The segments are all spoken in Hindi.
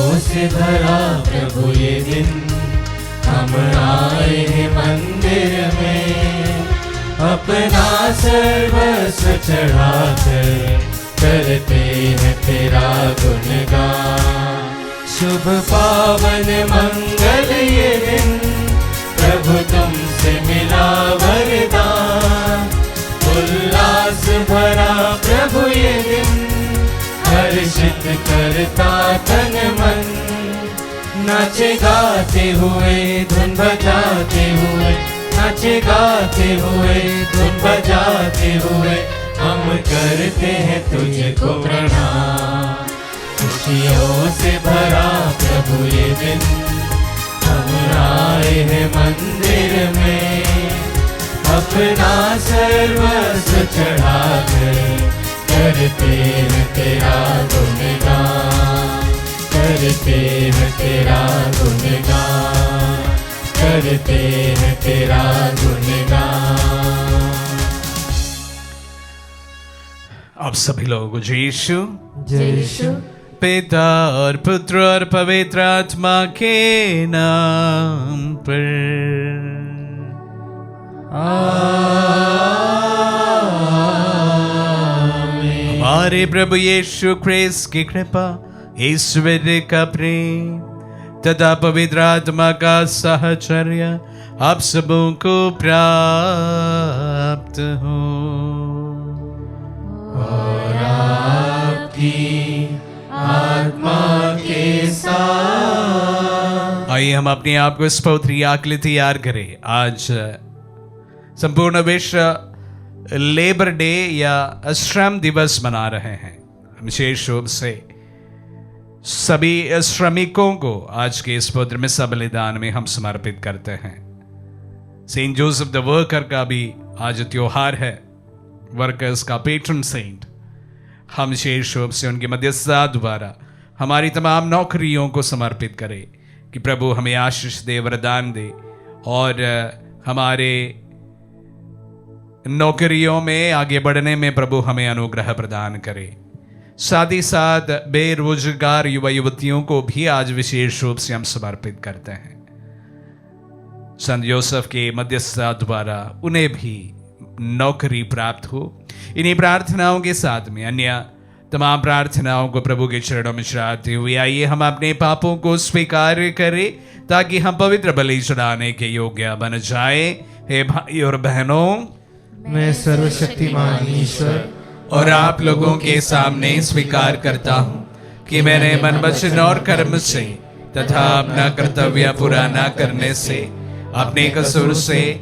खुशियों से भरा प्रभु ये दिन, हम आए हैं मंदिर में, अपना सर्वस्व चढ़ाकर करते हैं तेरा गुणगान। शुभ पावन मंगल ये दिन, प्रभु तुमसे मिला वरदान। उल्लास भरा प्रभु ये दिन, हर्षित करता तन मन। नाचे गाते हुए धुन बजाते हुए, नाचे गाते हुए धुन बजाते हुए, हम करते हैं तुझको प्रणाम। खुशियों से भरा प्रभु ये दिन, हम आए हैं मंदिर में, अपना सर्वस्व चढ़ाकर करते हैं तेरा गुणगान। करते हैं तेरा गुणगान, करते हैं तेरा गुणगान। आप सभी लोगों को जय यीशु। जय यीशु। पिता और पुत्र और पवित्र आत्मा के नाम पर आमीन। हमारे प्रभु यीशु ख्रिस्त की कृपा, ईश्वर का प्रेम तथा पवित्र आत्मा का साहचर्य आप सबों को प्राप्त हो। और आपकी आत्मा के साथ। आइए हम अपने आप को स्तोत्र आकलित तैयार करें। आज संपूर्ण विश्व लेबर डे या श्रम दिवस मना रहे हैं। विशेष रूप से सभी श्रमिकों को आज के इस पवित्र मिसा बलिदान में हम समर्पित करते हैं। सेंट जोसेफ द वर्कर का भी आज त्योहार है, वर्कर्स का पेट्रन सेंट। हम विशेष रूप से उनकी मध्यस्थता द्वारा हमारी तमाम नौकरियों को समर्पित करें कि प्रभु हमें आशीष दे, वरदान दे और हमारे नौकरियों में आगे बढ़ने में प्रभु हमें अनुग्रह प्रदान करे। साथ ही साथ बेरोजगार युवा युवतियों को भी आज विशेष रूप से हम समर्पित करते हैं। संत जोसेफ के मध्यस्थता द्वारा उन्हें भी नौकरी प्राप्त हो। इन्हीं प्रार्थनाओं के साथ में अन्य तमाम प्रार्थनाओं को प्रभु के चरणों में चढ़ाते हुए आइए हम अपने पापों को स्वीकार करें ताकि हम पवित्र बलि चढ़ाने के योग्य बन जाए। हे भाई और बहनों, मैं सर्वशक्तिमान ईश्वर और आप लोगों के सामने स्वीकार करता हूँ कि मैंने मन वचन और कर्म से तथा अपना कर्तव्य पूरा न करने से, अपने कसूर से,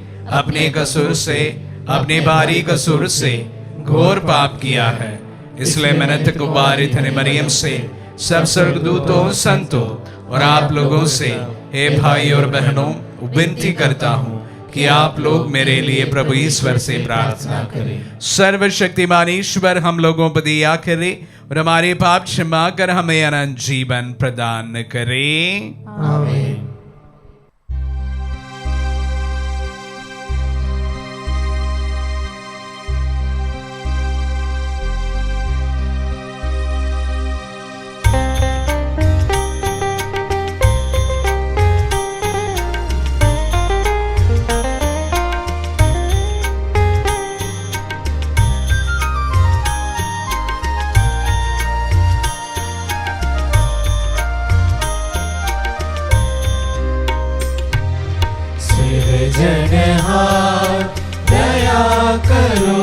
अपने भारी कसूर से घोर पाप किया है। इसलिए मैं नित्य कुमारी धन्य मरियम से, सब स्वर्गदूतों, संतों और आप लोगों से, हे भाई और बहनों, विनती करता हूँ कि आप लोग मेरे लिए प्रभु ईश्वर से प्रार्थना करें। सर्वशक्तिमान ईश्वर हम लोगों पर दया करे और हमारे पाप क्षमा कर हमें अनंत जीवन प्रदान करे। आमीन। सिरजनहार दया करो,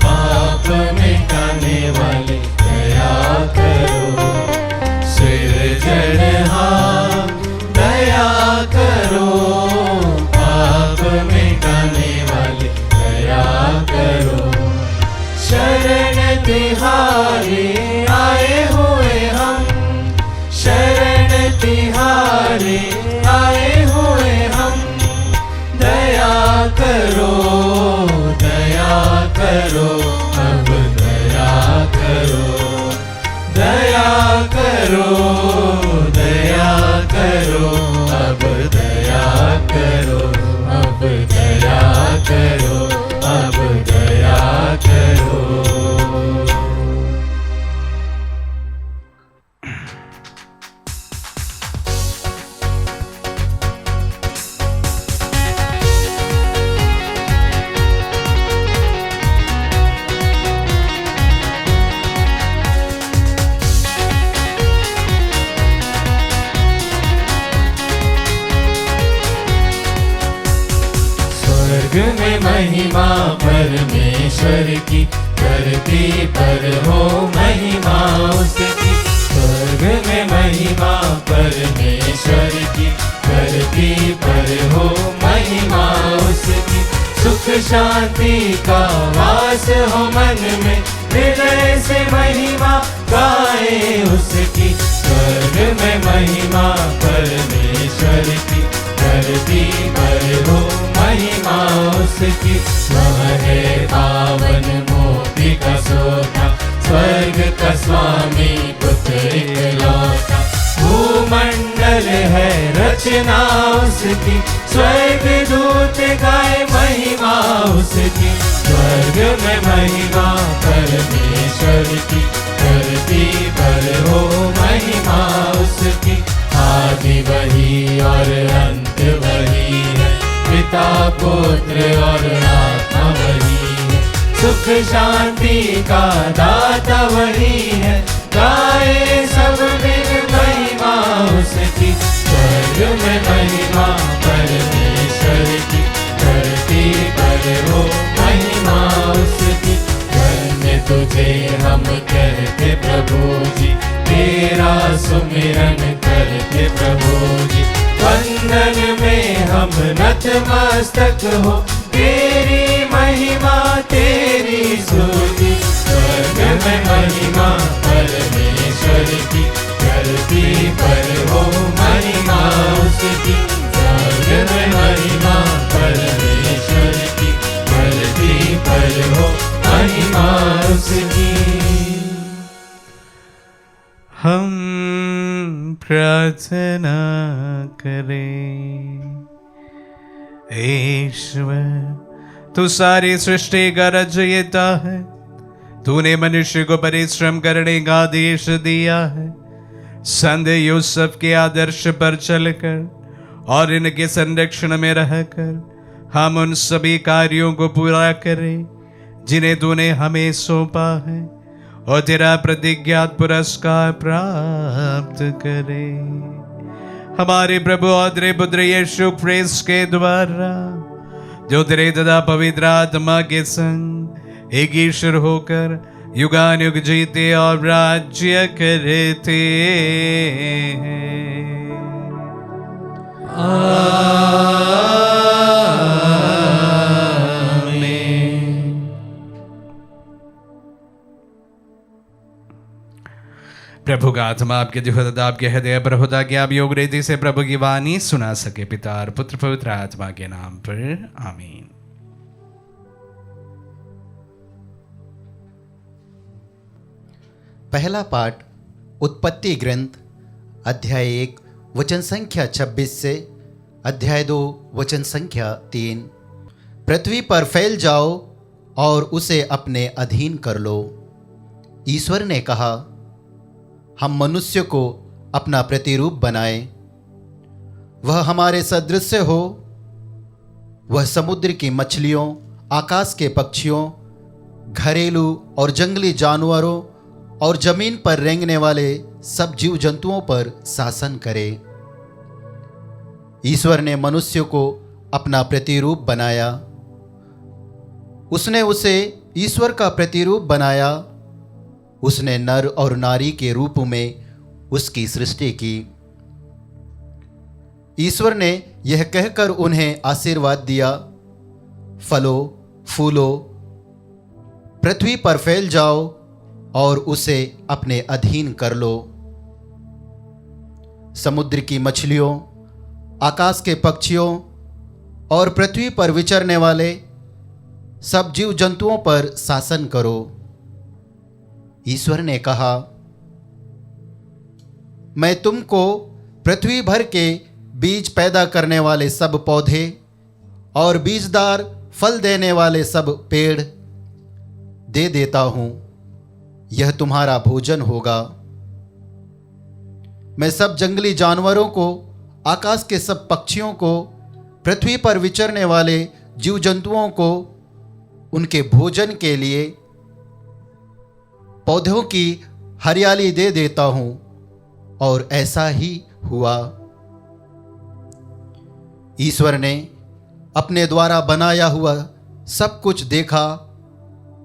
पाप मिटाने वाले दया करो। सिरजनहार दया करो, पाप मिटाने वाले दया करो। शरण तिहारे आए हुए हम, शरण तिहारे आए हुए हम। दया करो, दया करो, अब दया करो। दया करो, दया करो, अब दया करो। अब दया करो, अब दया करो। स्वर्ग में महिमा परमेश्वर की, धरती पर हो महिमा उसकी। स्वर्ग में महिमा परमेश्वर की, धरती पर हो महिमा उसकी। सुख शांति का वास हो मन में, हृदय से महिमा गाए उसकी। स्वर्ग में महिमा परमेश्वर की, धरती पर हो महिमा उसकी। वह है पावन मोती का सोता, स्वर्ग का स्वामी पुत्र इकलौता। भूमंडल है रचना उसकी, स्वर्ग दूत गाए महिमा उसकी। स्वर्ग में महिमा परमेश्वर की, धरती पर हो महिमा उसकी। आदि वही और अंत वही है, पिता पुत्र और आत्मा वही है। सुख शांति का दाता वही है, गाए सब दिन महिमा उसकी। स्वर्ग में महिमा परमेश्वर की, धरती पर हो महिमा उसकी। धन्य तुझे हम कहते प्रभु जी, तेरा सुमिरन करते प्रभु जी। वंदन में हम नतमस्तक हो, तेरी महिमा तेरी स्तुति। स्वर्ग में महिमा परमेश्वर की, धरती पर हो महिमा उसकी। स्वर्ग में महिमा परमेश्वर की, धरती पर हो महिमा उसकी। हम प्रार्थना करें। ईश्वर, तू सारी सृष्टि का रचयिता है। तूने मनुष्य को परिश्रम करने का आदेश दिया है। संत यूसुफ के आदर्श पर चलकर और इनके संरक्षण में रहकर हम उन सभी कार्यों को पूरा करें जिन्हें तूने हमें सौंपा है, और तेरा प्रतिज्ञात पुरस्कार प्राप्त करे। हमारे प्रभु और तेरे पुत्र यीशु ख्रीस्त के द्वारा, जो तेरे तथा पवित्र आत्मा के संग एक ईश्वर होकर युगानुयुग जीते और राज्य करते हैं। प्रभु का आत्मा आपके जिह्वा आपके हृदय पर होता कि आप योग रीति से प्रभु की वाणी सुना सके। पिता और पुत्र पवित्र आत्मा के नाम पर आमीन। पहला पाठ उत्पत्ति ग्रंथ अध्याय 1 वचन संख्या 26 से अध्याय 2 वचन संख्या 3। पृथ्वी पर फैल जाओ और उसे अपने अधीन कर लो। ईश्वर ने कहा, हम मनुष्य को अपना प्रतिरूप बनाएं, वह हमारे सदृश हो। वह समुद्र की मछलियों, आकाश के पक्षियों, घरेलू और जंगली जानवरों और जमीन पर रेंगने वाले सब जीव जंतुओं पर शासन करे। ईश्वर ने मनुष्य को अपना प्रतिरूप बनाया। उसने उसे ईश्वर का प्रतिरूप बनाया। उसने नर और नारी के रूप में उसकी सृष्टि की। ईश्वर ने यह कहकर उन्हें आशीर्वाद दिया, फलो फूलो, पृथ्वी पर फैल जाओ और उसे अपने अधीन कर लो। समुद्र की मछलियों, आकाश के पक्षियों और पृथ्वी पर विचरने वाले सब जीव जंतुओं पर शासन करो। ईश्वर ने कहा, मैं तुमको पृथ्वी भर के बीज पैदा करने वाले सब पौधे और बीजदार फल देने वाले सब पेड़ दे देता हूं। यह तुम्हारा भोजन होगा। मैं सब जंगली जानवरों को, आकाश के सब पक्षियों को, पृथ्वी पर विचरने वाले जीव जंतुओं को उनके भोजन के लिए पौधों की हरियाली दे देता हूं। और ऐसा ही हुआ। ईश्वर ने अपने द्वारा बनाया हुआ सब कुछ देखा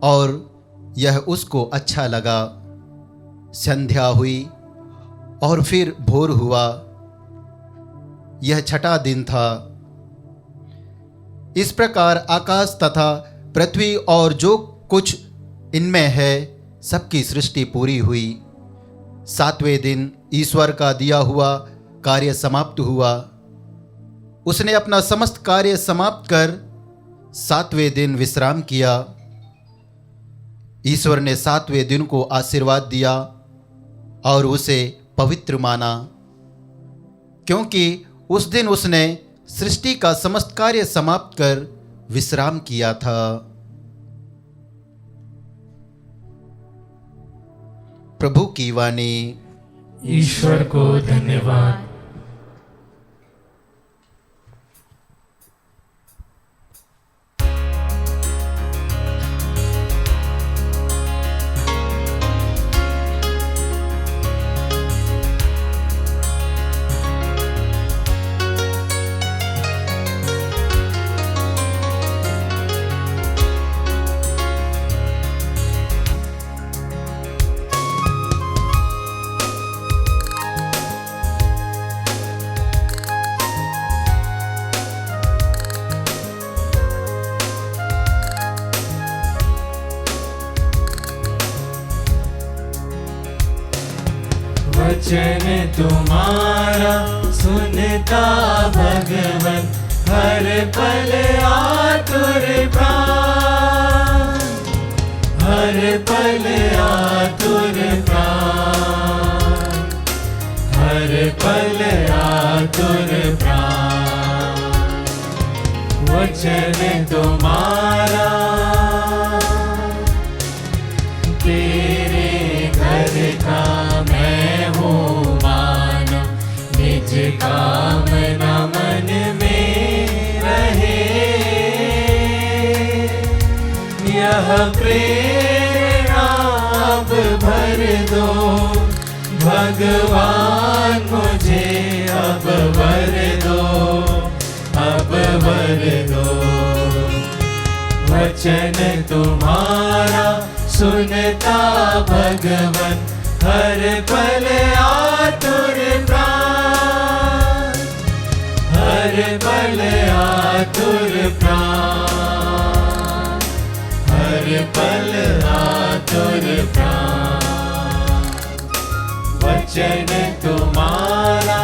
और यह उसको अच्छा लगा। संध्या हुई और फिर भोर हुआ। यह छठा दिन था। इस प्रकार आकाश तथा पृथ्वी और जो कुछ इनमें है सबकी सृष्टि पूरी हुई। सातवें दिन ईश्वर का दिया हुआ कार्य समाप्त हुआ। उसने अपना समस्त कार्य समाप्त कर सातवें दिन विश्राम किया। ईश्वर ने सातवें दिन को आशीर्वाद दिया और उसे पवित्र माना, क्योंकि उस दिन उसने सृष्टि का समस्त कार्य समाप्त कर विश्राम किया था। प्रभु की वाणी। ईश्वर को धन्यवाद। वचन तुम्हारा सुनता भगवन, हर पल आतुर प्राण, हर पल आतुर प्राण, हर पल आतुर प्राण। वचन तुम्हारा तेरे घर का मैं हूँ मानो, निज कामना मन में रहे। यह प्रेरणा अब भर दो भगवान, मुझे अब वर दो, अब वर दो। वचन तुम्हारा सुनता भगवन, हर पल आतुर प्राण, हर पल आतुर प्राण, हर पल आतुर प्राण। वचन तुम्हारा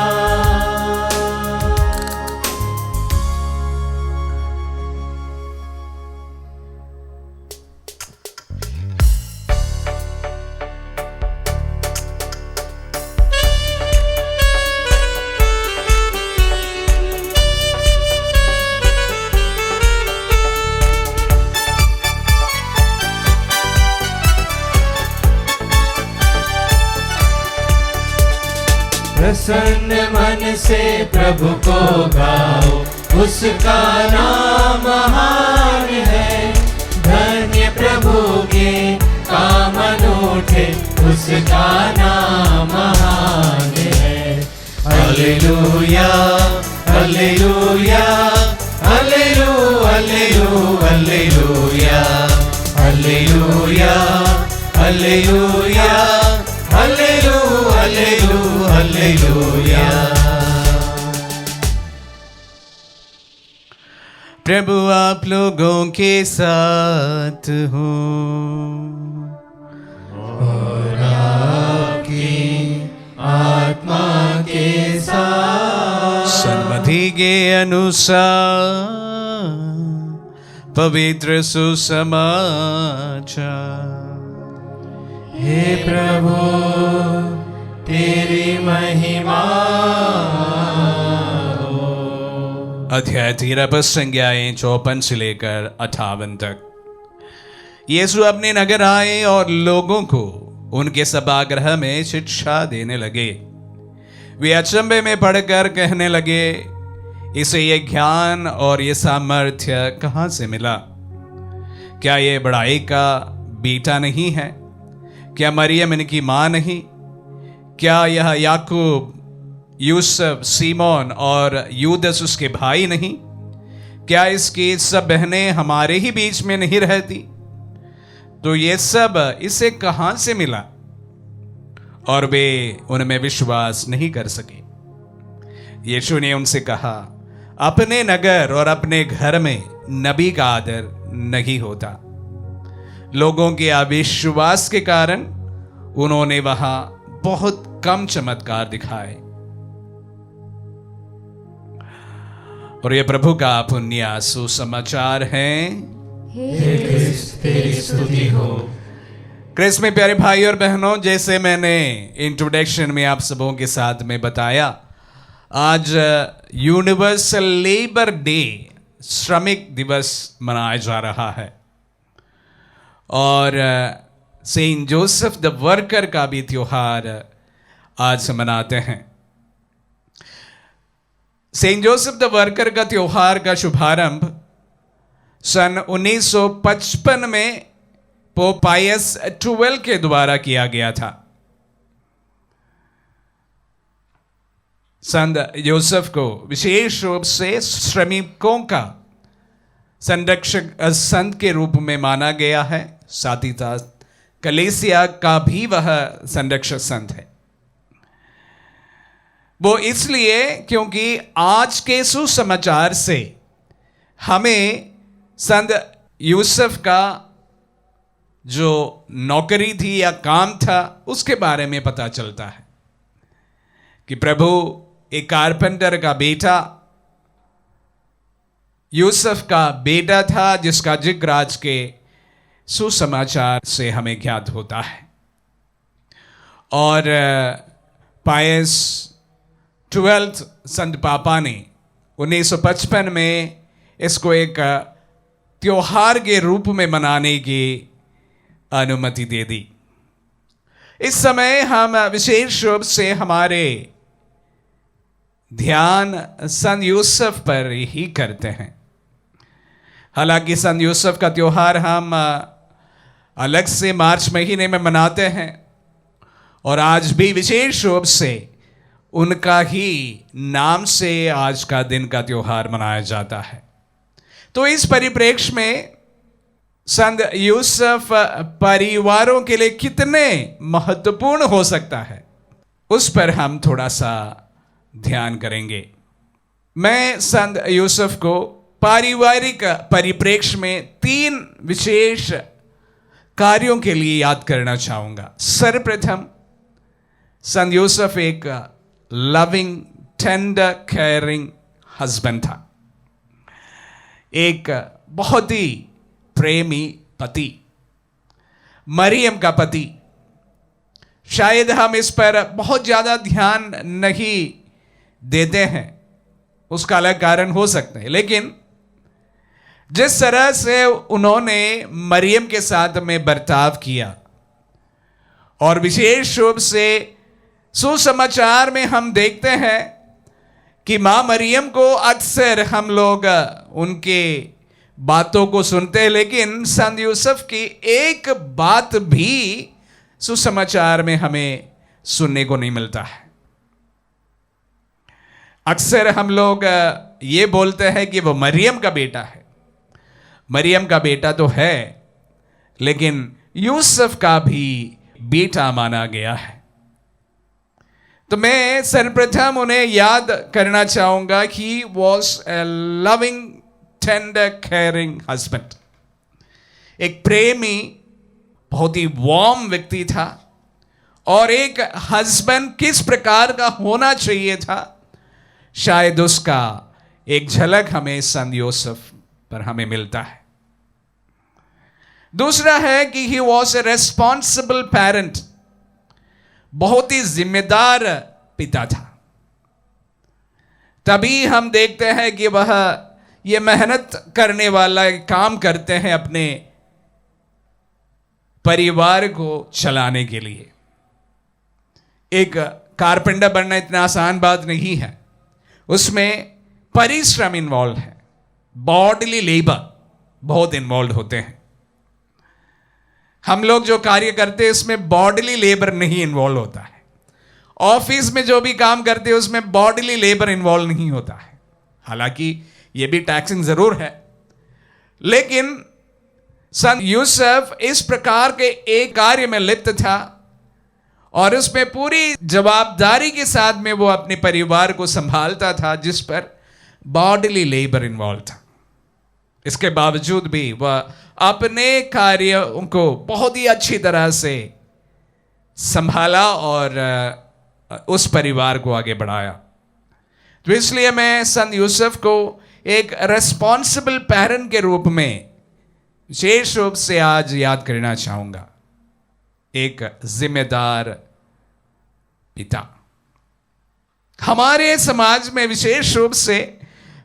प्रसन्न मन से प्रभु को गाओ, उसका नाम महान है। धन्य प्रभु के काम अनूठे, उसका नाम महान है। Hallelujah hallelujah hallelujah hallelujah hallelujah hallelujah hallelujah hallelujah. प्रभु आप लोगों के साथ हो और आपकी आत्मा के साथ। सन्मति के अनुसार पवित्र सुसमाचार। हे प्रभु तेरी महिमा हो। अध्याय 13 पद संज्ञाएं 54 से लेकर 58 तक। यीशु अपने नगर आए और लोगों को उनके सभागृह में शिक्षा देने लगे। वे अचंभे में पड़कर कहने लगे, इसे ये ज्ञान और ये सामर्थ्य कहाँ से मिला? क्या ये बड़ाई का बेटा नहीं है? क्या मरियम इनकी माँ नहीं? क्या यह याकूब, यूसुफ, सीमोन और यूदस उसके भाई नहीं? क्या इसकी सब बहनें हमारे ही बीच में नहीं रहती? तो ये सब इसे कहां से मिला? और वे उनमें विश्वास नहीं कर सके। यीशु ने उनसे कहा, अपने नगर और अपने घर में नबी का आदर नहीं होता। लोगों के अविश्वास के कारण उन्होंने वहां बहुत कम चमत्कार दिखाए। और ये प्रभु का पुण्य सुसमाचार है। हे क्रिस्त तेरी स्तुति हो। क्रिस्त में प्यारे भाई और बहनों, जैसे मैंने इंट्रोडक्शन में आप सबों के साथ में बताया, आज यूनिवर्सल लेबर डे, श्रमिक दिवस मनाया जा रहा है। और सेंट जोसेफ द वर्कर का भी त्योहार आज मनाते हैं। सेंट जोसेफ द वर्कर का त्योहार का शुभारंभ सन 1955 में पोप पायस 12 के द्वारा किया गया था। संत जोसेफ को विशेष रूप से श्रमिकों का संरक्षक संत के रूप में माना गया है। साथ ही साथ कलीसिया का भी वह संरक्षक संत है। वो इसलिए क्योंकि आज के सुसमाचार से हमें संत यूसुफ का जो नौकरी थी या काम था उसके बारे में पता चलता है कि प्रभु एक कारपेंटर का बेटा यूसुफ का बेटा था, जिसका जिक्र आज के सुसमाचार से हमें ज्ञात होता है। और पायस 12 संत पापा ने 1955 में इसको एक त्योहार के रूप में मनाने की अनुमति दे दी। इस समय हम विशेष रूप से हमारे ध्यान संत यूसुफ पर ही करते हैं। हालांकि संत यूसुफ का त्योहार हम अलग से मार्च महीने में मनाते हैं और आज भी विशेष रूप से उनका ही नाम से आज का दिन का त्योहार मनाया जाता है। तो इस परिप्रेक्ष्य में संत यूसुफ परिवारों के लिए कितने महत्वपूर्ण हो सकता है, उस पर हम थोड़ा सा ध्यान करेंगे। मैं संत यूसुफ को पारिवारिक परिप्रेक्ष्य में 3 विशेष कार्यों के लिए याद करना चाहूंगा। सर्वप्रथम, संत यूसुफ एक लविंग, टेंडर, केयरिंग हस्बैंड था। एक बहुत ही प्रेमी पति, मरियम का पति। शायद हम इस पर बहुत ज्यादा ध्यान नहीं देते हैं, उसका अलग कारण हो सकते हैं, लेकिन जिस तरह से उन्होंने मरियम के साथ में बर्ताव किया और विशेष रूप से सुसमाचार में हम देखते हैं कि मां मरियम को अक्सर हम लोग उनके बातों को सुनते हैं, लेकिन संत यूसुफ की एक बात भी सुसमाचार में हमें सुनने को नहीं मिलता है। अक्सर हम लोग ये बोलते हैं कि वो मरियम का बेटा है। मरियम का बेटा तो है, लेकिन यूसुफ का भी बेटा माना गया है। तो मैं सर्वप्रथम उन्हें याद करना चाहूंगा कि he was a loving, tender, caring husband. एक प्रेमी, बहुत ही वार्म व्यक्ति था। और एक हस्बैंड किस प्रकार का होना चाहिए था, शायद उसका एक झलक हमें संत यूसुफ पर हमें मिलता है। दूसरा है कि he was a responsible parent, बहुत ही जिम्मेदार पिता था। तभी हम देखते हैं कि वह ये मेहनत करने वाला काम करते हैं अपने परिवार को चलाने के लिए। एक कारपेंटर बनना इतना आसान बात नहीं है, उसमें परिश्रम इन्वॉल्व है, बॉडीली लेबर बहुत इन्वॉल्व होते हैं। हम लोग जो कार्य करते हैं उसमें बॉडीली लेबर नहीं इन्वॉल्व होता है। ऑफिस में जो भी काम करते हैं उसमें बॉडीली लेबर इन्वॉल्व नहीं होता है। हालांकि ये भी टैक्सिंग जरूर है, लेकिन संत यूसुफ इस प्रकार के एक कार्य में लिप्त था और उसमें पूरी जवाबदारी के साथ में वो अपने परिवार को संभालता था, जिस पर बॉडीली लेबर इन्वॉल्व था। इसके बावजूद भी वह अपने कार्यों को बहुत ही अच्छी तरह से संभाला और उस परिवार को आगे बढ़ाया। तो इसलिए मैं संत यूसुफ को एक रेस्पॉन्सिबल पेरेंट के रूप में विशेष रूप से आज याद करना चाहूंगा, एक जिम्मेदार पिता। हमारे समाज में विशेष रूप से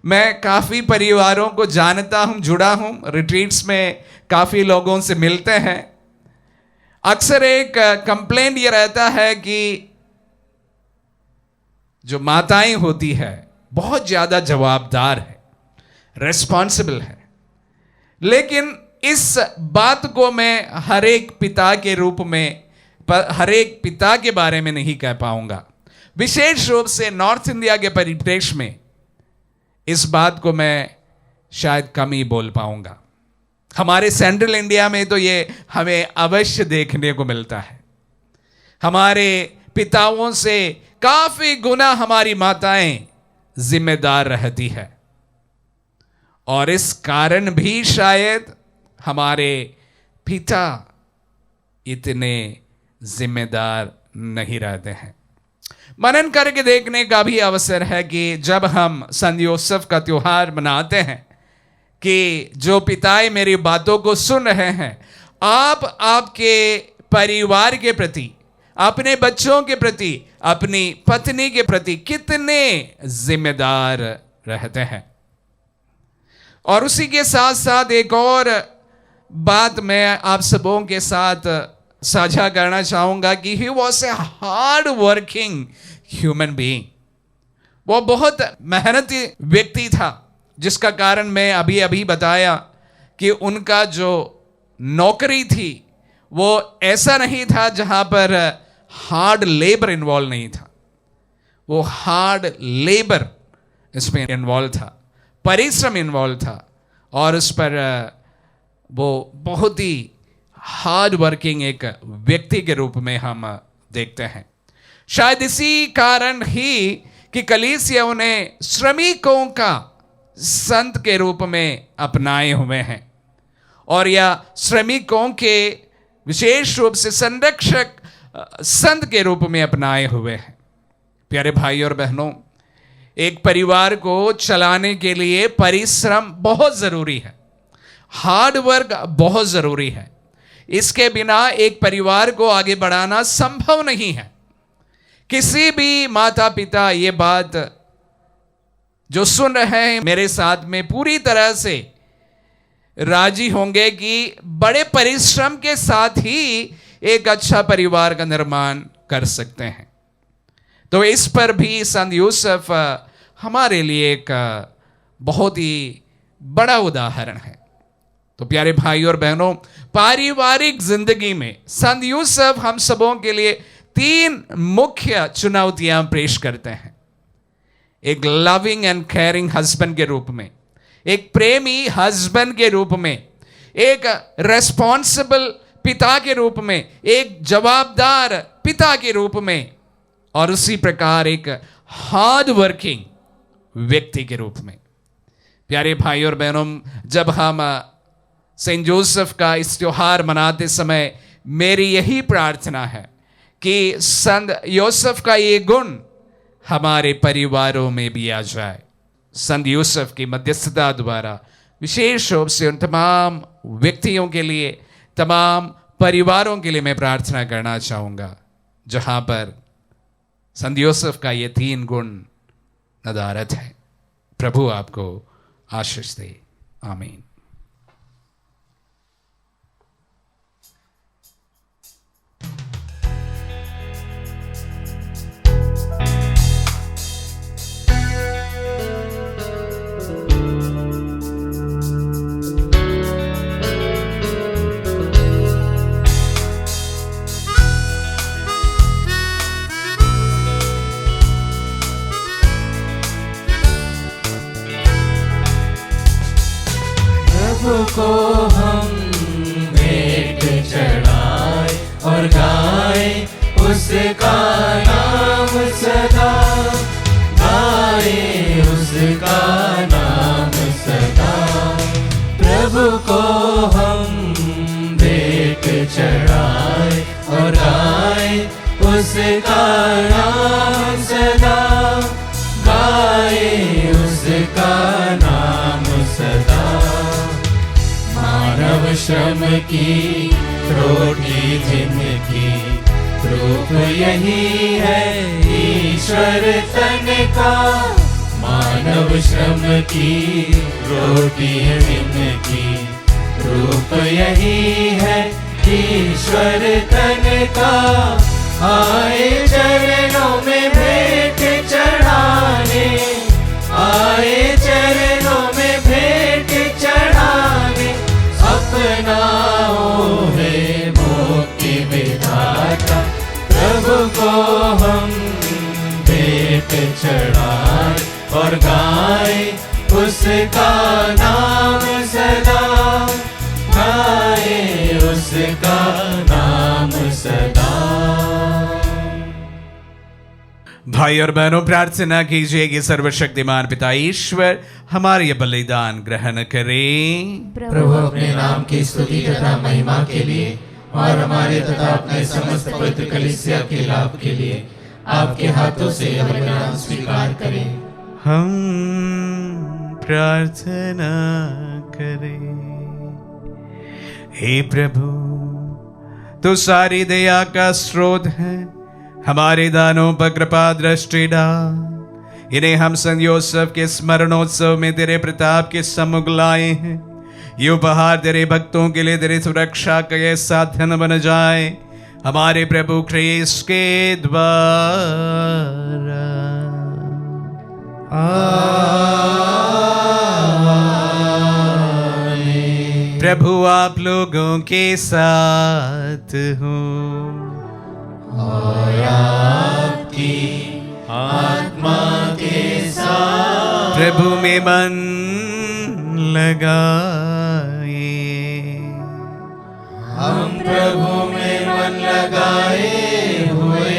मैं काफी परिवारों को जानता हूं, जुड़ा हूं, रिट्रीट्स में काफी लोगों से मिलते हैं। अक्सर एक कंप्लेंट ये रहता है कि जो माताएं होती है बहुत ज्यादा जवाबदार है, रेस्पॉन्सिबल है, लेकिन इस बात को मैं हर एक पिता के रूप में, हर एक पिता के बारे में नहीं कह पाऊंगा। विशेष रूप से नॉर्थ इंडिया के परिप्रेक्ष्य में इस बात को मैं शायद कम ही बोल पाऊंगा। हमारे सेंट्रल इंडिया में तो ये हमें अवश्य देखने को मिलता है। हमारे पिताओं से काफी गुना हमारी माताएं जिम्मेदार रहती है और इस कारण भी शायद हमारे पिता इतने जिम्मेदार नहीं रहते हैं। मनन करके देखने का भी अवसर है कि जब हम संत यूसुफ का त्योहार मनाते हैं कि जो पिताएं मेरी बातों को सुन रहे हैं, आप आपके परिवार के प्रति, अपने बच्चों के प्रति, अपनी पत्नी के प्रति कितने जिम्मेदार रहते हैं। और उसी के साथ साथ एक और बात मैं आप सबों के साथ साझा करना चाहूंगा कि he was a hard working human being. वो बहुत मेहनती व्यक्ति था, जिसका कारण मैं अभी अभी बताया कि उनका जो नौकरी थी वो ऐसा नहीं था जहां पर हार्ड लेबर इन्वॉल्व नहीं था। वो हार्ड लेबर इसमें इन्वॉल्व था, परिश्रम इन्वॉल्व था, और उस पर वो बहुत ही हार्ड वर्किंग एक व्यक्ति के रूप में हम देखते हैं। शायद इसी कारण ही कि कलीसिया उन्हें श्रमिकों का संत के रूप में अपनाए हुए हैं और या श्रमिकों के विशेष रूप से संरक्षक संत के रूप में अपनाए हुए हैं। प्यारे भाई और बहनों, एक परिवार को चलाने के लिए परिश्रम बहुत जरूरी है, हार्ड वर्क बहुत जरूरी है। इसके बिना एक परिवार को आगे बढ़ाना संभव नहीं है। किसी भी माता पिता ये बात जो सुन रहे हैं मेरे साथ में पूरी तरह से राजी होंगे कि बड़े परिश्रम के साथ ही एक अच्छा परिवार का निर्माण कर सकते हैं। तो इस पर भी संत यूसुफ हमारे लिए एक बहुत ही बड़ा उदाहरण है। तो प्यारे भाई और बहनों, पारिवारिक जिंदगी में संत यूसुफ हम सबों के लिए 3 मुख्य चुनौतियां पेश करते हैं। एक लविंग एंड केयरिंग हस्बैंड के रूप में, एक प्रेमी हस्बैंड के रूप में, एक रेस्पॉन्सिबल पिता के रूप में, एक जवाबदार पिता के रूप में, और उसी प्रकार एक हार्ड वर्किंग व्यक्ति के रूप में। प्यारे भाई और बहनों, जब हम सेंट जोसेफ का इस त्योहार मनाते समय मेरी यही प्रार्थना है कि संत यूसुफ का ये गुण हमारे परिवारों में भी आ जाए। संत यूसुफ की मध्यस्थता द्वारा विशेष रूप से उन तमाम व्यक्तियों के लिए, तमाम परिवारों के लिए मैं प्रार्थना करना चाहूँगा जहाँ पर संत यूसुफ का ये 3 गुण नदारत है। प्रभु आपको आशीष दे। आमीन। प्रभु को हम भेंट चढ़ाए और गाए उसका नाम सदा, गाए उसका नाम सदा। प्रभु को हम भेंट चढ़ाए और गाए उसका नाम सदा, गाए उसका नाम सदा। मानव श्रम की रोटी जिनकी रूप यही है ईश्वर तन का। मानव श्रम की रोटी जिनकी रूप यही है ईश्वर तन का। आए चरणों में भेंट चढ़ाने, आए चरणों में भेंट चढ़ाने। अपनाओ है मुक्ति विधाता, प्रभु को हम भेंट चढ़ाए और गाए उसका नाम सदा, गाए उसका नाम सदा। भाई और बहनों, प्रार्थना कीजिए कि सर्वशक्तिमान पिता ईश्वर हमारे ये बलिदान ग्रहण करें। प्रभु अपने नाम की स्तुति तथा महिमा के लिए और हमारे तथा अपने समस्त पवित्र कलीसिया के लाभ के लिए आपके हाथों से यह बलिदान स्वीकार करें। हम प्रार्थना करें। हे प्रभु, तू सारी दया का स्रोत है, हमारे दानों पर कृपा दृष्टि डाल। इन्हें हम संत योसेफ के स्मरणोत्सव में तेरे प्रताप के सम्मुख लाए हैं। ये उपहार तेरे भक्तों के लिए तेरी सुरक्षा का ये साधन बन जाए, हमारे प्रभु ख्रीस्त के द्वारा। प्रभु आप लोगों के साथ हो और आपकी आत्मा के साथ। प्रभु में मन लगाए, हम प्रभु में मन लगाए हुए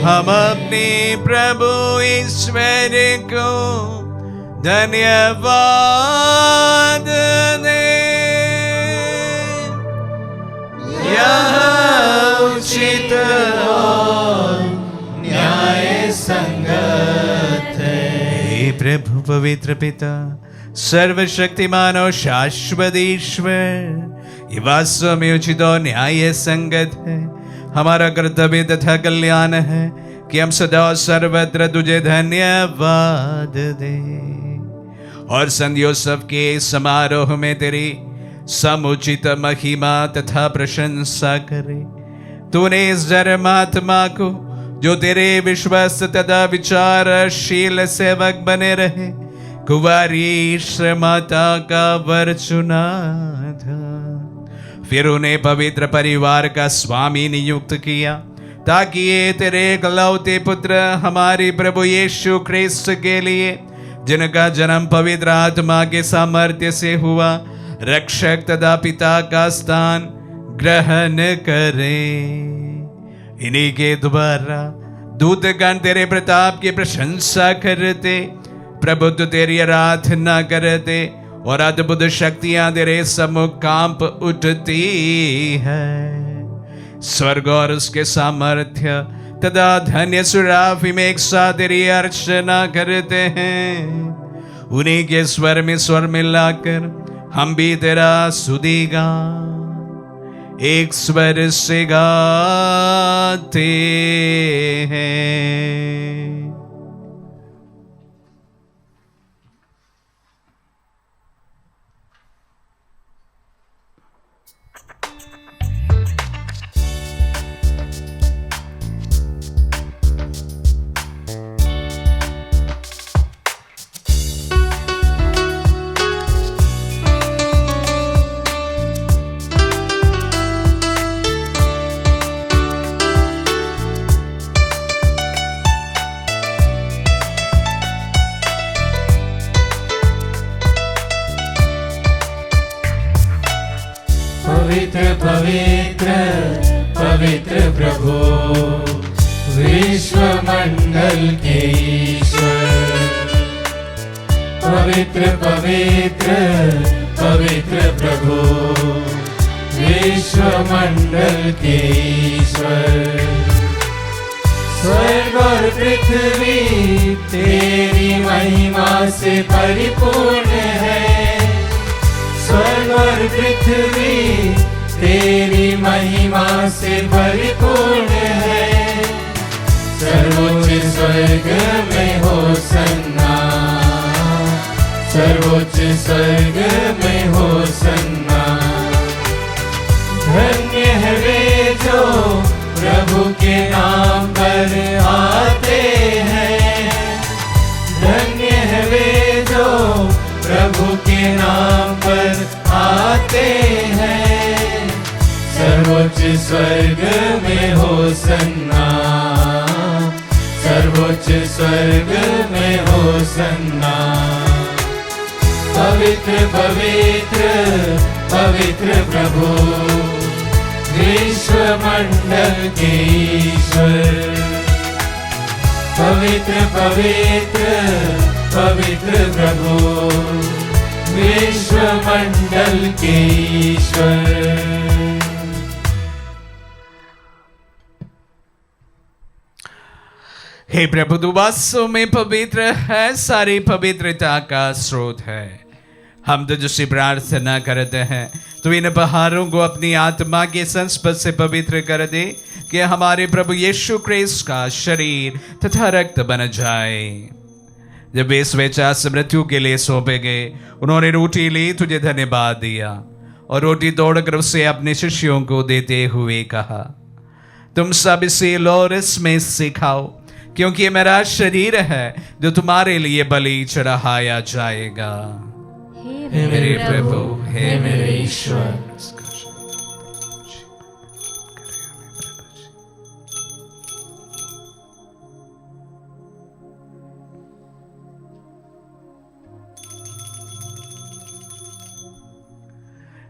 हम अपने प्रभु ईश्वर को धन्यवाद दें। यह उचित और न्याय संगत है। हे प्रभु पवित्र पिता, सर्वशक्तिमान और शाश्वत ईश्वर, ये वास्तव में उचित और न्याय संगत है। हमारा कर्तव्य तथा कल्याण है कि हम सदा और सर्वत्र तुझे धन्यवाद दें और संत योसेफ के समारोह में तेरी समुचित महिमा तथा प्रशंसा करें। तूने इस धर्मात्मा को, जो तेरे विश्वास तथा विचारशील सेवक बने रहे, कुंवारी माता का वर चुना था। फिर उन्हें पवित्र परिवार का स्वामी नियुक्त किया, ताकि ये तेरे इकलौते पुत्र हमारे प्रभु यीशु ख्रीस्त के लिए, जिनका जन्म पवित्र आत्मा के सामर्थ्य से हुआ, रक्षक तथा पिता का स्थान ग्रहण करें। इन्हीं के द्वारा दूतगण तेरे प्रताप की प्रशंसा करते, प्रभुत्व तेरी आराधना करते और अद्भुत शक्तियां तेरे सम्मुख कांप उठती है। स्वर्ग और उसके सामर्थ्य तथा धन्य सुराफिम एक साथ तेरी अर्चना करते हैं। उन्हीं के स्वर में स्वर मिलाकर हम भी तेरा स्तुति गा एक स्वर से गाते हैं। पवित्र प्रभु, विश्व मंडल के ईश्वर। पवित्र पवित्र पवित्र प्रभु, विश्व मंडल के ईश्वर। स्वर्ग और पृथ्वी तेरी महिमा से परिपूर्ण है। स्वर्ग और पृथ्वी तेरी महिमा से परिपूर्ण है। सर्वोच्च स्वर्ग में होसन्ना, सर्वोच्च स्वर्ग में होसन्ना। धन्य है वे जो प्रभु के नाम पर आते हैं। धन्य है वे जो प्रभु के नाम पर आते हैं। सर्वोच्च स्वर्ग में होसन्ना, सर्वोच्च स्वर्ग में होसन्ना। पवित्र पवित्र पवित्र प्रभु, विश्व मंडल के ईश्वर। पवित्र पवित्र पवित्र प्रभु, विश्व मंडल के ईश्वर। हे प्रभु, तू वास्तव में पवित्र है, सारी पवित्रता का स्रोत है। हम तुझसे प्रार्थना करते हैं, तू इन पहाड़ों को अपनी आत्मा के संस्पर्श से पवित्र कर दे, कि हमारे प्रभु यीशु क्रिस्त का शरीर तथा रक्त बन जाए। जब वे स्वेच्छा से मृत्यु के लिए सौंपे गए, उन्होंने रोटी ली, तुझे धन्यवाद दिया और रोटी तोड़कर उसे अपने शिष्यों को देते हुए कहा, तुम सब इसे लो और इसमें से खाओ, क्योंकि ये मेरा शरीर है जो तुम्हारे लिए बलि चढ़ाया जाएगा। हे मेरे प्रभु, हे मेरे ईश्वर।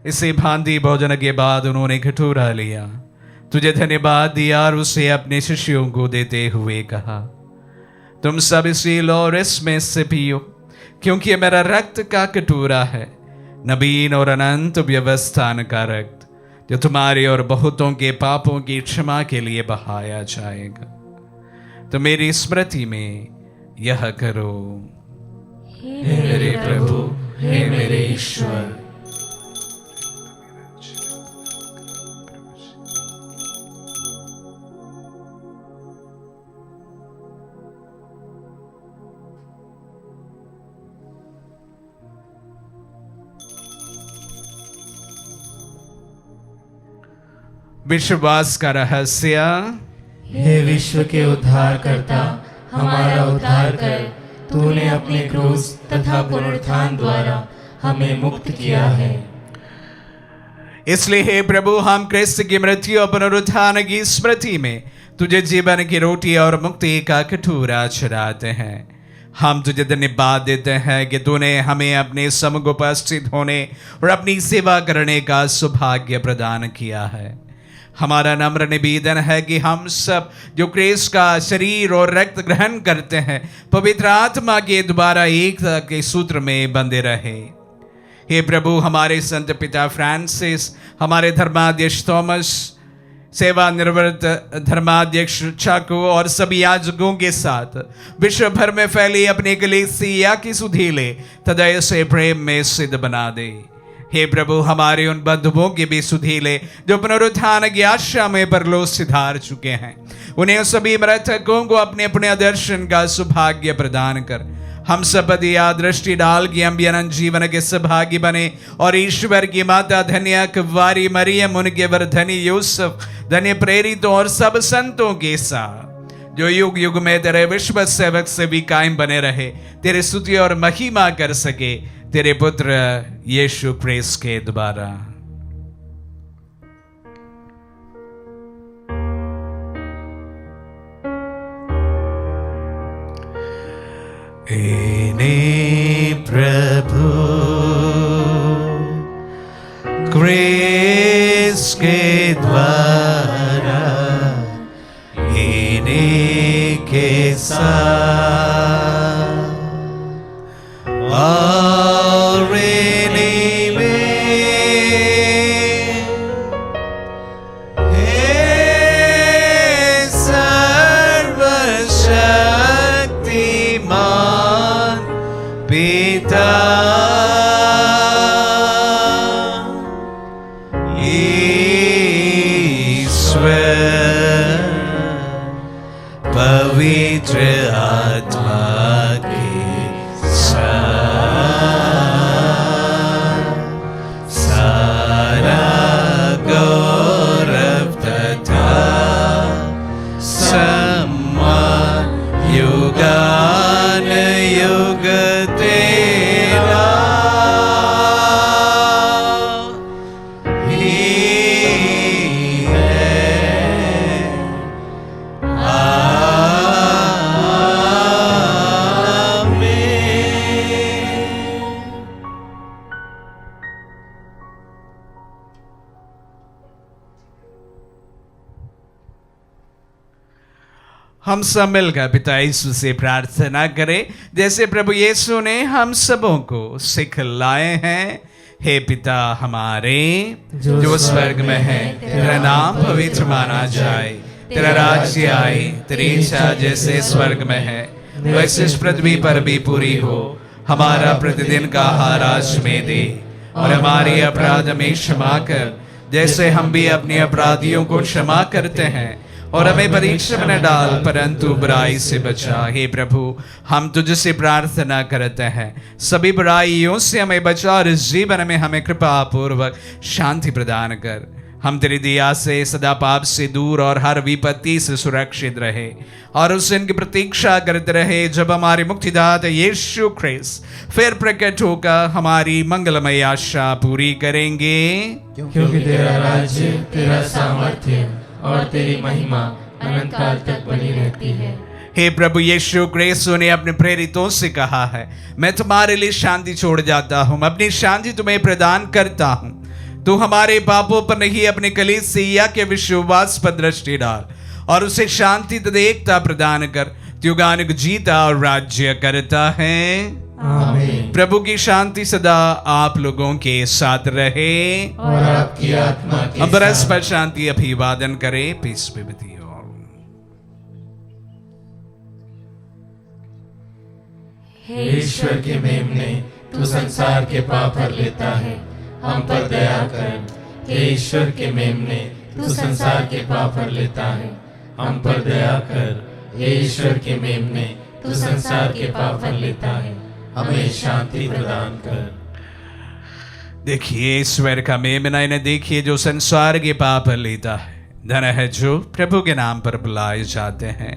इसे भांति भोजन के बाद उन्होंने कटोरा लिया, तुझे धन्यवाद दिया और उसे अपने शिष्यों को देते हुए कहा, तुम सब इसे लो और इसमें से पियो, क्योंकि ये मेरा रक्त का कटोरा है, नवीन और अनंत व्यवस्थान का रक्त, जो तुम्हारे और बहुतों के पापों की क्षमा के लिए बहाया जाएगा। तो मेरी स्मृति में यह करो। हे मेरे प्रभु, हे मेरे ईश्वर। विश्वास का रहस्य। हे विश्व के उद्धार करता, हमारा उद्धार कर। तूने अपने क्रूस तथा पुनरुत्थान द्वारा हमें मुक्त किया है। इसलिए हे प्रभु, हम क्रिस्त की मृत्यु और पुनरुत्थान की स्मृति में तुझे जीवन की रोटी और मुक्ति का कटोरा चढ़ाते हैं। हम तुझे धन्यवाद देते हैं कि तूने हमें अपने सम्मुख उपस्थित होने और अपनी सेवा करने का सौभाग्य प्रदान किया है। हमारा नम्र निवेदन है कि हम सब जो क्रिस्त का शरीर और रक्त ग्रहण करते हैं, पवित्र आत्मा के द्वारा एकता के सूत्र में बंधे रहे। हे प्रभु, हमारे संत पिता फ्रांसिस, हमारे धर्माध्यक्ष थॉमस, सेवानिवृत्त धर्माध्यक्ष चाको और सभी याजकों के साथ विश्व भर में फैली अपनी कलीसिया की सुधीले तदय से प्रेम में सिद्ध बना दे। हे प्रभु, हमारे उन बंधुओं के भी सुधीले जो पुनरुत्थान की आशा में परलोक सिधार चुके हैं, उन्हें सभी मृतकों को अपने अपने दर्शन का सौभाग्य प्रदान कर हम सब पर या दृष्टि डाल कि हम भी अनंत जीवन के सौभागी बने और ईश्वर की माता धन्य कुंवारी मरियम, उनके वर धन्य यूसुफ, धन्य प्रेरितों और सब संतों के साथ जो युग युग में तेरे विश्व सेवक से भी कायम बने रहे, तेरे स्तुति और महिमा कर सके तेरे पुत्र यीशु क्रिस्त के द्वारा। इन्हें प्रभु क्रिस्त के द्वारा और इन्हीं में हे सर्वशक्तिमान पिता ईश्वर पवित्र आत्मा के साथ सारा गौरव तथा सम्मान युगान युग तेरा ही है। हम सब मिलकर पिता यीशु से प्रार्थना करें जैसे प्रभु यीशु ने हम सबों को सिखलाए हैं। हे पिता हमारे जो स्वर्ग में है, तेरा नाम पवित्र माना जाए, तेरा राज्य आए, तेरी इच्छा जैसे स्वर्ग में है वैसे इस पृथ्वी पर भी पूरी हो। हमारा प्रतिदिन का आहार आज में दे और हमारे अपराध में क्षमा कर जैसे हम भी अपने अपराधियों को क्षमा करते हैं, और हमें परीक्षा में न डाल परंतु बुराई से बचा। हे प्रभु हम तुझसे प्रार्थना करते हैं सभी बुराइयों से हमें बचा और इस जीवन में हमें कृपा पूर्वक शांति प्रदान कर। हम तेरी दया से सदा पाप से दूर और हर विपत्ति से सुरक्षित रहे और उस दिन की प्रतीक्षा करते रहे जब हमारे मुक्तिदाता यीशु ख्रिस्त फिर प्रकट होकर हमारी मंगलमय आशा पूरी करेंगे। क्योंकि तेरा राज्य, तेरा सामर्थ्य और तेरी महिमा अनंत काल तक बनी रहती है। हे प्रभु यीशु ख्रिस्त ने अपने प्रेरितों से कहा है, मैं तुम्हारे लिए शांति छोड़ जाता हूँ, अपनी शांति तुम्हें प्रदान करता हूँ। तू हमारे पापों पर नहीं अपने कलीसिया के विश्वास पर दृष्टि डाल और उसे शांति तथा एकता प्रदान कर। युगानुग जीता और राज्य करता है। आमीन। प्रभु की शांति सदा आप लोगों के साथ रहे और आपकी आत्मा के हम परस्पर शांति अभिवादन करें। पीस पे विधि और हे ईश्वर के मेमने, तू संसार के पाप हर लेता है, हम पर दया कर। हे ईश्वर के मेमने, तू संसार के पाप हर लेता है, हम पर दया कर। हे ईश्वर के मेमने, तू संसार के पाप हर लेता है, हमें शांति प्रदान कर। देखिए ईश्वर का मेमना, इन्हें देखिए जो संसार के पाप लेता है। धन है जो प्रभु के नाम पर बुलाए जाते हैं।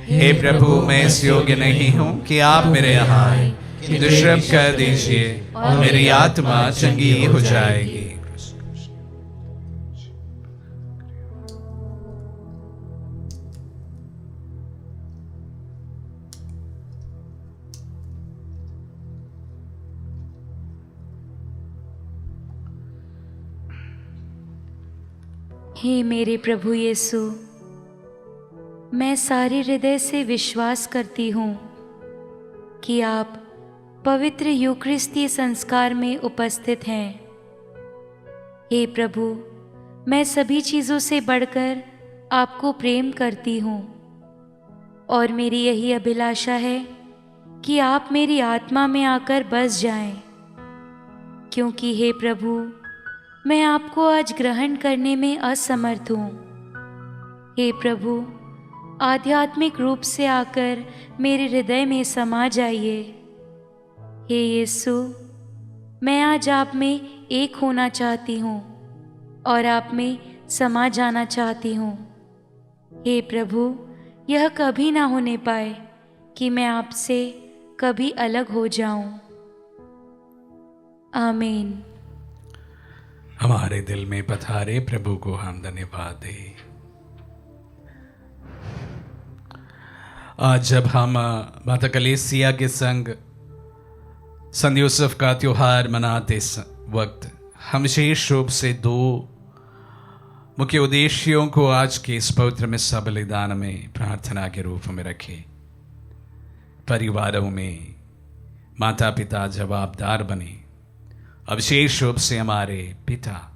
हे प्रभु मैं इस योग्य नहीं हूँ कि आप मेरे यहाँ आए, किंतु शब्द कह दीजिए और मेरी आत्मा चंगी हो जाएगी। हे मेरे प्रभु यीशु, मैं सारे हृदय से विश्वास करती हूँ कि आप पवित्र यूक्रिस्तीय संस्कार में उपस्थित हैं। हे प्रभु, मैं सभी चीज़ों से बढ़कर आपको प्रेम करती हूँ और मेरी यही अभिलाषा है कि आप मेरी आत्मा में आकर बस जाएं, क्योंकि हे प्रभु मैं आपको आज ग्रहण करने में असमर्थ हूँ। हे प्रभु, आध्यात्मिक रूप से आकर मेरे हृदय में समा जाइए। हे यीशु, मैं आज आप में एक होना चाहती हूँ और आप में समा जाना चाहती हूँ। हे प्रभु, यह कभी ना होने पाए कि मैं आपसे कभी अलग हो जाऊं। आमीन। हमारे दिल में पधारे प्रभु को हम धन्यवाद दें। आज जब हम माता कलीसिया के संग संत यूसुफ का त्योहार मनाते वक्त हम विशेष रूप से दो मुख्य उद्देश्यों को आज के इस पवित्र मिस्सा बलिदान में प्रार्थना के रूप में रखें। परिवारों में माता पिता जवाबदार बने। अब विशेष रूप से हमारे पिता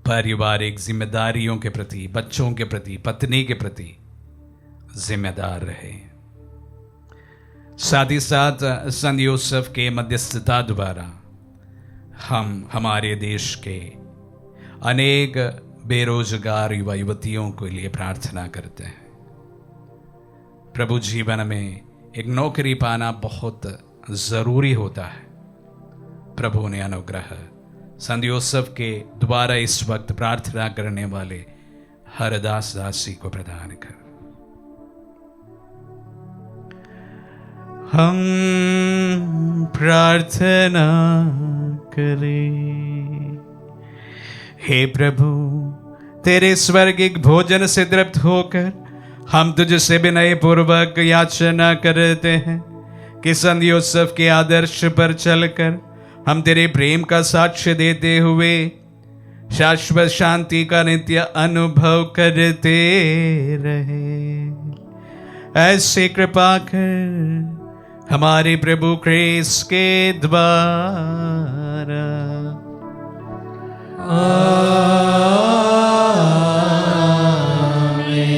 पारिवारिक जिम्मेदारियों के प्रति, बच्चों के प्रति, पत्नी के प्रति जिम्मेदार रहे। साथ ही साथ संत यूसुफ के मध्यस्थता द्वारा हम हमारे देश के अनेक बेरोजगार युवा युवतियों के लिए प्रार्थना करते हैं। प्रभु, जीवन में एक नौकरी पाना बहुत जरूरी होता है। प्रभु ने अनुग्रह संत यूसुफ के द्वारा इस वक्त प्रार्थना करने वाले हर दास दासी को प्रदान कर। हम प्रार्थना करें। हे प्रभु, तेरे स्वर्गिक भोजन से तृप्त होकर हम तुझसे विनय पूर्वक याचना करते हैं कि संत यूसुफ के आदर्श पर चलकर हम तेरे प्रेम का साक्ष्य देते हुए शाश्वत शांति का नित्य अनुभव करते रहे। ऐसे कृपा कर हमारे प्रभु क्रिस्त के द्वारा।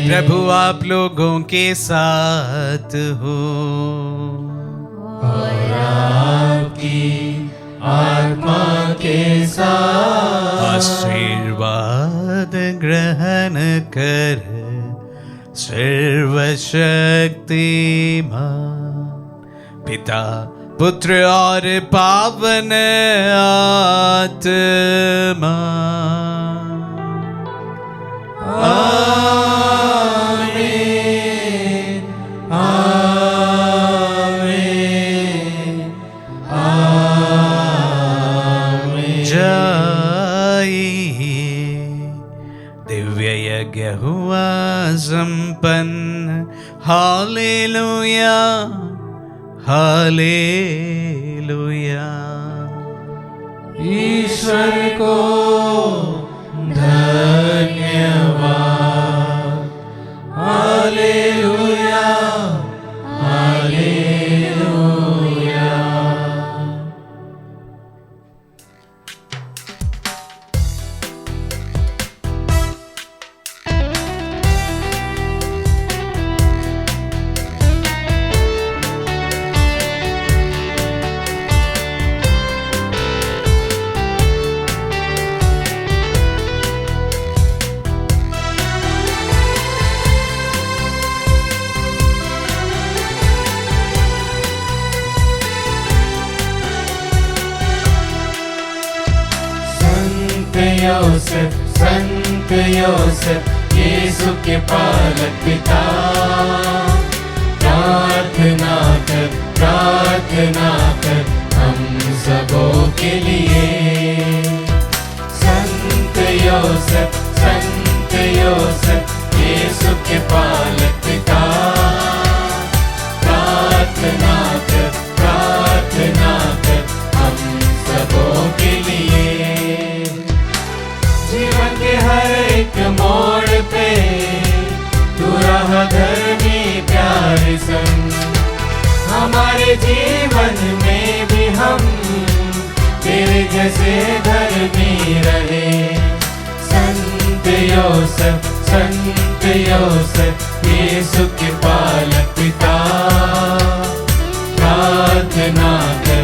प्रभु आप लोगों के साथ हो और आपकी आत्मा के साथ। आशीर्वाद ग्रहण कर सर्वशक्तिमान पिता, पुत्र और पावन आत्मा। आमीन, आमीन, आमीन। जाइए, दिव्य यज्ञ हुआ संपन्न। Hallelujah, hallelujah. ईश्वर को धन्यवाद। Hallelujah, hallelujah. संत योसेफ यीशु के पालक पिता, प्रार्थना कर हम सबों के लिए। संत योसेफ यीशु के पालक पिता, प्रार्थना कर हम सबों के लिए। जीवन के हर एक मोड़ पे तू रहा धर्मी प्यारे संग। हमारे जीवन में भी हम तेरे जैसे धर्मी रहे। संत योसेफ यीशु के पालक पिता, प्रार्थना कर